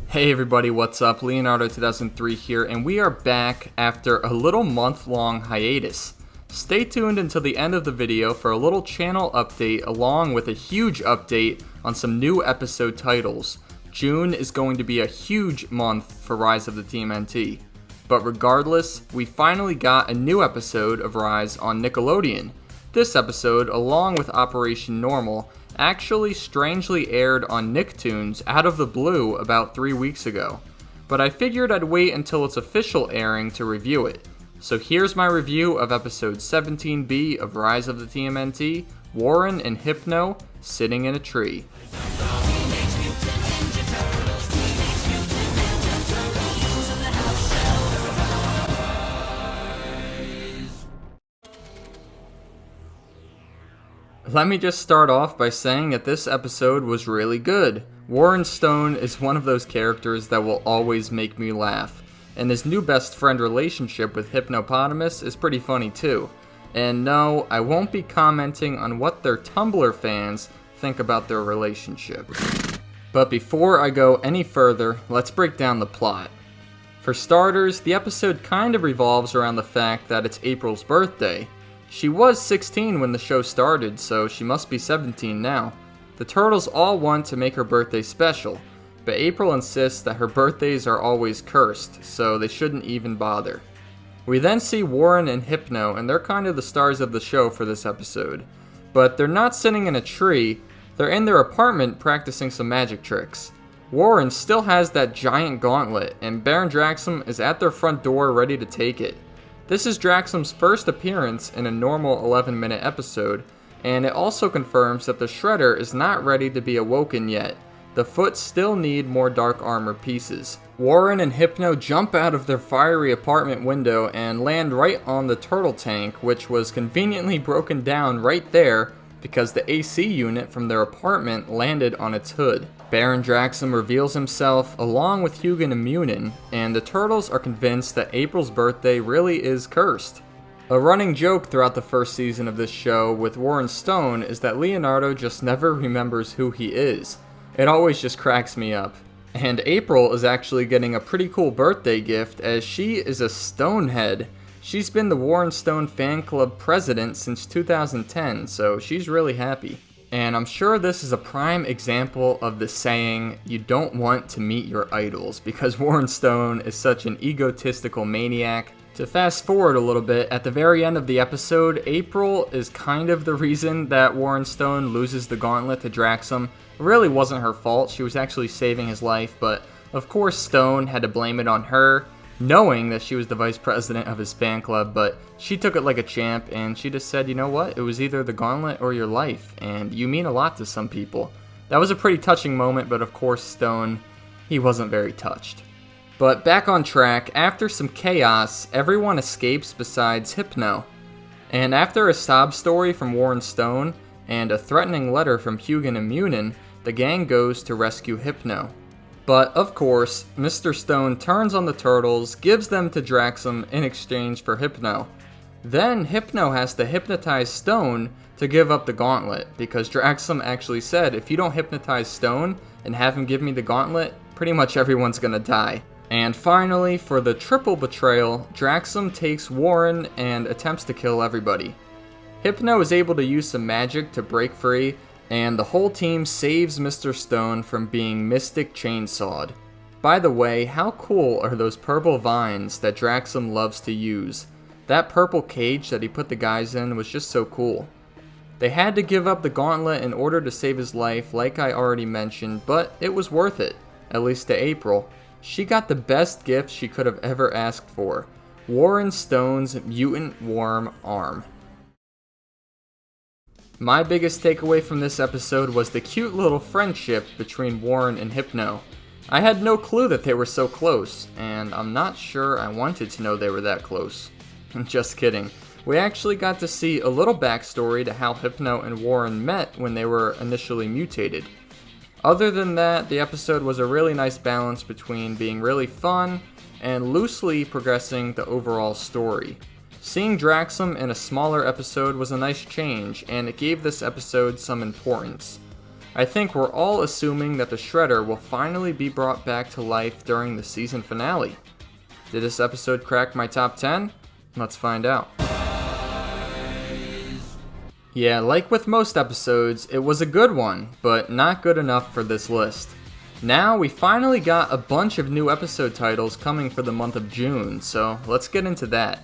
Hey everybody, what's up? Leonardo 2003 here, and we are back after a little month-long hiatus. Stay tuned until the end of the video for a little channel update along with a huge update on some new episode titles. June is going to be a huge month for Rise of the TMNT. But regardless, we finally got a new episode of Rise on Nickelodeon. This episode, along with Operation Normal, actually strangely aired on Nicktoons out of the blue about 3 weeks ago. But I figured I'd wait until its official airing to review it. So here's my review of episode 17B of Rise of the TMNT, Warren and Hypno sitting in a tree. Let me just start off by saying that this episode was really good. Warren Stone is one of those characters that will always make me laugh, and his new best friend relationship with Hypnopotamus is pretty funny too. And no, I won't be commenting on what their Tumblr fans think about their relationship. But before I go any further, let's break down the plot. For starters, the episode kind of revolves around the fact that it's April's birthday. She was 16 when the show started, so she must be 17 now. The Turtles all want to make her birthday special, but April insists that her birthdays are always cursed, so they shouldn't even bother. We then see Warren and Hypno, and they're kind of the stars of the show for this episode. But they're not sitting in a tree, they're in their apartment practicing some magic tricks. Warren still has that giant gauntlet, and Baron Draxum is at their front door ready to take it. This is Draxum's first appearance in a normal 11-minute episode, and it also confirms that the Shredder is not ready to be awoken yet. The Foot still need more dark armor pieces. Warren and Hypno jump out of their fiery apartment window and land right on the turtle tank, which was conveniently broken down right there because the AC unit from their apartment landed on its hood. Baron Draxum reveals himself along with Hugin and Mutant, and the Turtles are convinced that April's birthday really is cursed. A running joke throughout the first season of this show with Warren Stone is that Leonardo just never remembers who he is. It always just cracks me up. And April is actually getting a pretty cool birthday gift as she is a Stonehead. She's been the Warren Stone fan club president since 2010, so she's really happy. And I'm sure this is a prime example of the saying, you don't want to meet your idols, because Warren Stone is such an egotistical maniac. To fast forward a little bit, at the very end of the episode, April is kind of the reason that Warren Stone loses the gauntlet to Draxum. It really wasn't her fault, she was actually saving his life, but of course Stone had to blame it on her, knowing that she was the vice president of his fan club, but she took it like a champ, and she just said, you know what, it was either the gauntlet or your life, and you mean a lot to some people. That was a pretty touching moment, but of course Stone, he wasn't very touched. But back on track, after some chaos, everyone escapes besides Hypno. And after a sob story from Warren Stone, and a threatening letter from Hugin and Mutant, the gang goes to rescue Hypno. But, of course, Mr. Stone turns on the Turtles, gives them to Draxum in exchange for Hypno. Then Hypno has to hypnotize Stone to give up the gauntlet, because Draxum actually said, if you don't hypnotize Stone and have him give me the gauntlet, pretty much everyone's gonna die. And finally, for the triple betrayal, Draxum takes Warren and attempts to kill everybody. Hypno is able to use some magic to break free, and the whole team saves Mr. Stone from being Mystic Chainsawed. By the way, how cool are those purple vines that Draxum loves to use? That purple cage that he put the guys in was just so cool. They had to give up the gauntlet in order to save his life, like I already mentioned, but it was worth it, at least to April. She got the best gift she could have ever asked for, Warren Stone's mutant worm arm. My biggest takeaway from this episode was the cute little friendship between Warren and Hypno. I had no clue that they were so close, and I'm not sure I wanted to know they were that close. Just kidding. We actually got to see a little backstory to how Hypno and Warren met when they were initially mutated. Other than that, the episode was a really nice balance between being really fun and loosely progressing the overall story. Seeing Draxum in a smaller episode was a nice change, and it gave this episode some importance. I think we're all assuming that the Shredder will finally be brought back to life during the season finale. Did this episode crack my top 10? Let's find out. Yeah, like with most episodes, it was a good one, but not good enough for this list. Now, we finally got a bunch of new episode titles coming for the month of June, so let's get into that.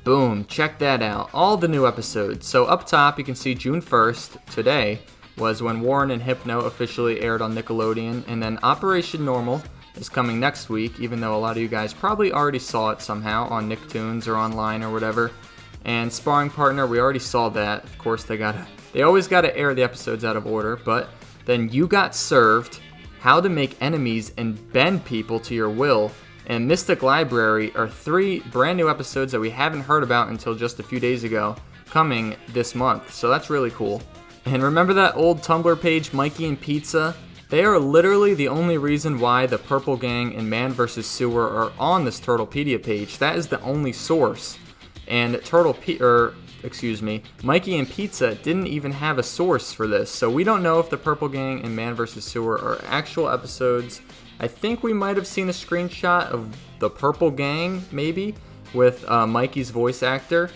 Boom, check that out, all the new episodes. So up top, you can see June 1st, today, was when Warren and Hypno officially aired on Nickelodeon, and then Operation Normal is coming next week, even though a lot of you guys probably already saw it somehow on Nicktoons or online or whatever. And Sparring Partner, we already saw that. Of course, they always gotta air the episodes out of order, but then You Got Served, How to Make Enemies and Bend People to Your Will, and Mystic Library are 3 brand new episodes that we haven't heard about until just a few days ago, coming this month, so that's really cool. And remember that old Tumblr page, Mikey and Pizza? They are literally the only reason why the Purple Gang and Man vs. Sewer are on this Turtlepedia page. That is the only source. And Mikey and Pizza didn't even have a source for this, so we don't know if the Purple Gang and Man vs. Sewer are actual episodes. I think we might have seen a screenshot of the Purple Gang, maybe, with Mikey's voice actor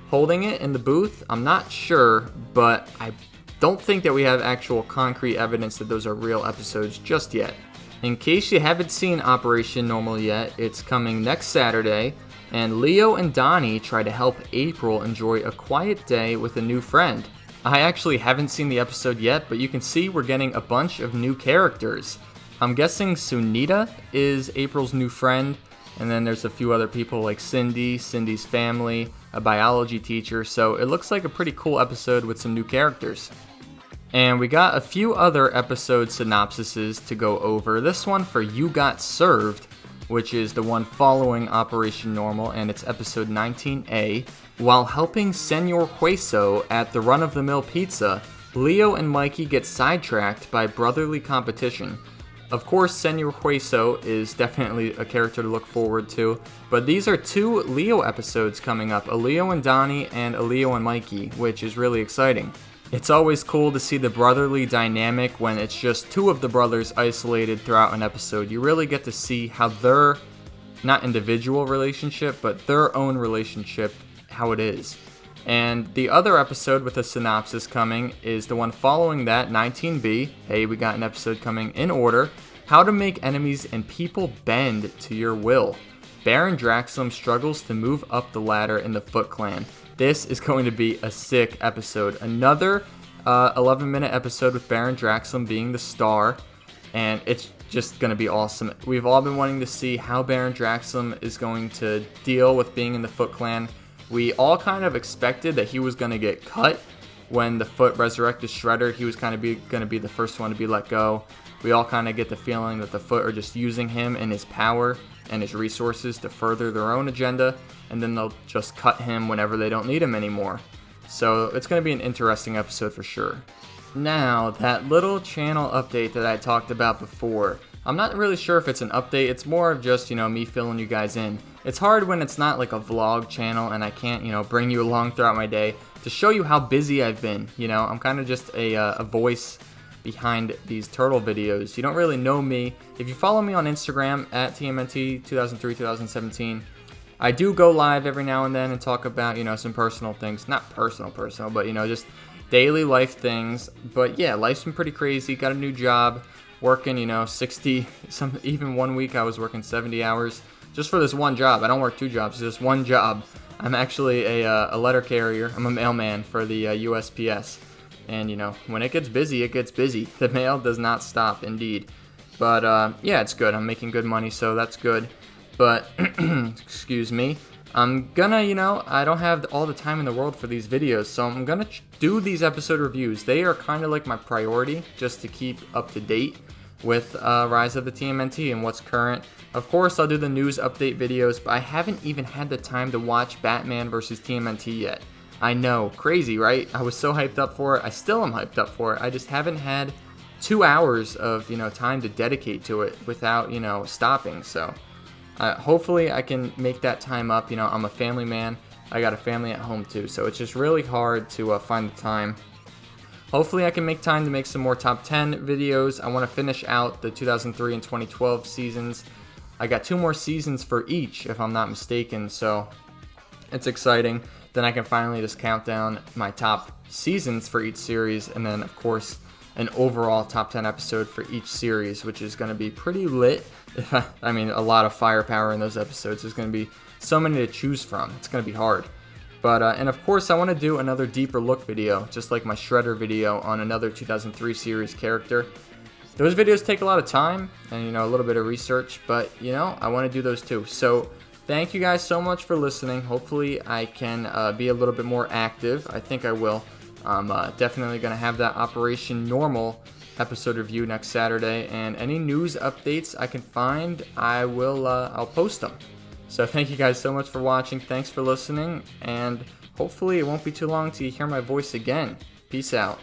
holding it in the booth. I'm not sure, but I don't think that we have actual concrete evidence that those are real episodes just yet. In case you haven't seen Operation Normal yet, it's coming next Saturday, and Leo and Donnie try to help April enjoy a quiet day with a new friend. I actually haven't seen the episode yet, but you can see we're getting a bunch of new characters. I'm guessing Sunita is April's new friend, and then there's a few other people like Cindy, Cindy's family, a biology teacher, so it looks like a pretty cool episode with some new characters. And we got a few other episode synopsises to go over. This one for You Got Served, which is the one following Operation Normal, and it's episode 19A. While helping Senor Hueso at the run-of-the-mill pizza, Leo and Mikey get sidetracked by brotherly competition. Of course, Senor Hueso is definitely a character to look forward to, but these are 2 Leo episodes coming up, a Leo and Donnie and a Leo and Mikey, which is really exciting. It's always cool to see the brotherly dynamic when it's just 2 of the brothers isolated throughout an episode. You really get to see how their, not individual relationship, but their own relationship, how it is. And the other episode with a synopsis coming is the one following that, 19B. Hey, we got an episode coming in order. How to Make Enemies and People Bend to Your Will. Baron Draxum struggles to move up the ladder in the Foot Clan. This is going to be a sick episode. Another 11-minute episode with Baron Draxum being the star, and it's just going to be awesome. We've all been wanting to see how Baron Draxum is going to deal with being in the Foot Clan. We all kind of expected that he was going to get cut when the Foot resurrected Shredder. He was kind of going to be the first one to be let go. We all kind of get the feeling that the Foot are just using him and his power and his resources to further their own agenda, and then they'll just cut him whenever they don't need him anymore. So it's going to be an interesting episode for sure. Now, that little channel update that I talked about before, I'm not really sure if it's an update. It's more of just, me filling you guys in. It's hard when it's not like a vlog channel and I can't, bring you along throughout my day to show you how busy I've been. I'm kind of just a voice behind these turtle videos. You don't really know me. If you follow me on Instagram at TMNT 2003-2017, I do go live every now and then and talk about, some personal things. Not personal, but, just daily life things. But yeah, life's been pretty crazy. Got a new job, working, 60, even one week I was working 70 hours just for this one job. I don't work 2 jobs, just one job. I'm actually a letter carrier. I'm a mailman for the USPS. And, when it gets busy, it gets busy. The mail does not stop, indeed. But, yeah, it's good. I'm making good money, so that's good. But, excuse me, I'm gonna, I don't have all the time in the world for these videos, so I'm gonna do these episode reviews. They are kind of like my priority, just to keep up to date with Rise of the TMNT and what's current. Of course, I'll do the news update videos, but I haven't even had the time to watch Batman vs. TMNT yet. I know, crazy, right? I was so hyped up for it. I still am hyped up for it. I just haven't had 2 hours of, time to dedicate to it without, stopping. So hopefully I can make that time up. I'm a family man. I got a family at home too, so it's just really hard to find the time. hopefully I can make time to make some more top 10 videos. I want to finish out the 2003 and 2012 seasons. I got 2 more seasons for each, if I'm not mistaken, so it's exciting. Then I can finally just count down my top seasons for each series, and then, of course, an overall top 10 episode for each series, which is going to be pretty lit. I mean, a lot of firepower in those episodes. There's going to be so many to choose from. It's going to be hard. But, and of course, I want to do another deeper look video, just like my Shredder video on another 2003 series character. Those videos take a lot of time and, a little bit of research, but, I want to do those too. So, thank you guys so much for listening. Hopefully, I can be a little bit more active. I think I will. I'm definitely going to have that Operation Normal episode review next Saturday, and any news updates I can find, I'll post them. So thank you guys so much for watching. Thanks for listening, and hopefully it won't be too long till you hear my voice again. Peace out.